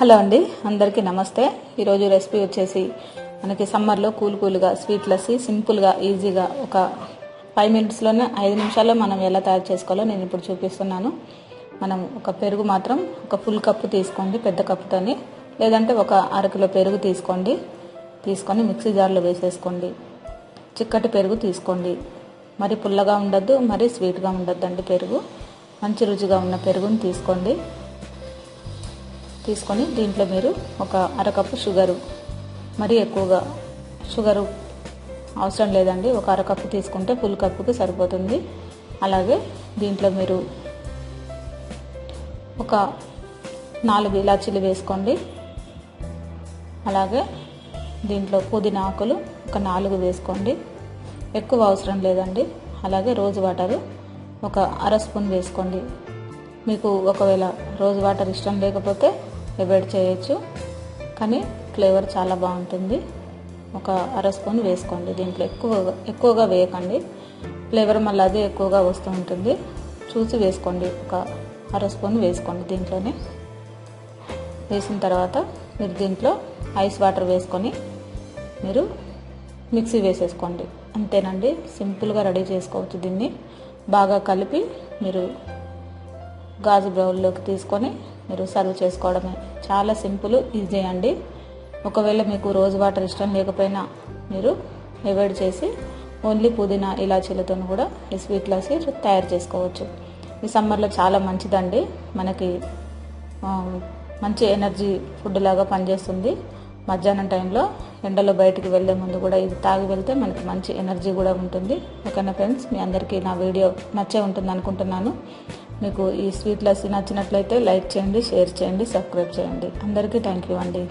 Hello అండి, అందరికీ నమస్తే. ఈరోజు రెసిపీ వచ్చేసి మనకి సమ్మర్లో కూల్గా స్వీట్ లస్సీ సింపుల్గా ఈజీగా ఒక 5 మినిట్స్లోనే 5 నిమిషాల్లో మనం ఎలా తయారు చేసుకోవాలో నేను ఇప్పుడు చూపిస్తున్నాను. మనం ఒక పెరుగు మాత్రం ఒక ఫుల్ కప్పు తీసుకోండి, పెద్ద కప్పుతోని, లేదంటే ఒక అరకిలో పెరుగు తీసుకొని మిక్సీ జార్లో వేసేసుకోండి. చిక్కటి పెరుగు తీసుకోండి, మరి పుల్లగా ఉండద్దు, మరి స్వీట్గా ఉండద్దండి. పెరుగు మంచి రుచిగా ఉన్న పెరుగుని తీసుకొని దీంట్లో మీరు ఒక అరకప్పు షుగరు, మరీ ఎక్కువగా షుగరు అవసరం లేదండి, ఒక అరకప్పు తీసుకుంటే ఫుల్ కప్పుకి సరిపోతుంది. అలాగే దీంట్లో మీరు ఒక 4 ఇలాచీలు వేసుకోండి. అలాగే దీంట్లో పుదీనా ఆకులు ఒక 4 వేసుకోండి, ఎక్కువ అవసరం లేదండి. అలాగే రోజ్ వాటరు ఒక అర స్పూన్ వేసుకోండి. మీకు ఒకవేళ రోజ్ వాటర్ ఇష్టం లేకపోతే అవాయిడ్ చేయొచ్చు, కానీ ఫ్లేవర్ చాలా బాగుంటుంది. ఒక అర స్పూన్ వేసుకోండి. దీంట్లో ఎక్కువగా వేయకండి, ఫ్లేవర్ మళ్ళీ అదే ఎక్కువగా వస్తూ ఉంటుంది. చూసి వేసుకోండి, ఒక అర స్పూన్ వేసుకోండి. దీంట్లోనే వేసిన తర్వాత మీరు దీంట్లో ఐస్ వాటర్ వేసుకొని మీరు మిక్సీ వేసేసుకోండి. అంతేనండి, సింపుల్గా రెడీ చేసుకోవచ్చు. దీన్ని బాగా కలిపి మీరు గాజు బౌల్లోకి తీసుకొని మీరు సర్వ్ చేసుకోవడమే. చాలా సింపుల్, ఈజీ అండి. ఒకవేళ మీకు రోజ్ వాటర్ ఇష్టం లేకపోయినా మీరు అవాయిడ్ చేసి ఓన్లీ పుదీనా ఇలాచీలతో కూడా ఈ స్వీట్ లస్సీ తయారు చేసుకోవచ్చు. ఈ సమ్మర్లో చాలా మంచిదండి, మనకి మంచి ఎనర్జీ ఫుడ్ లాగా పనిచేస్తుంది. మధ్యాహ్నం టైంలో ఎండలో బయటికి వెళ్ళే ముందు కూడా ఇది తాగి వెళ్తే మనకి మంచి ఎనర్జీ కూడా ఉంటుంది. ఓకేనా ఫ్రెండ్స్, మీ అందరికీ నా వీడియో నచ్చే ఉంటుంది అనుకుంటున్నాను. మీకు ఈ స్వీట్ లస్సీ నచ్చినట్లయితే లైక్ చేయండి, షేర్ చేయండి, సబ్స్క్రైబ్ చేయండి. అందరికీ థ్యాంక్ యూ అండి.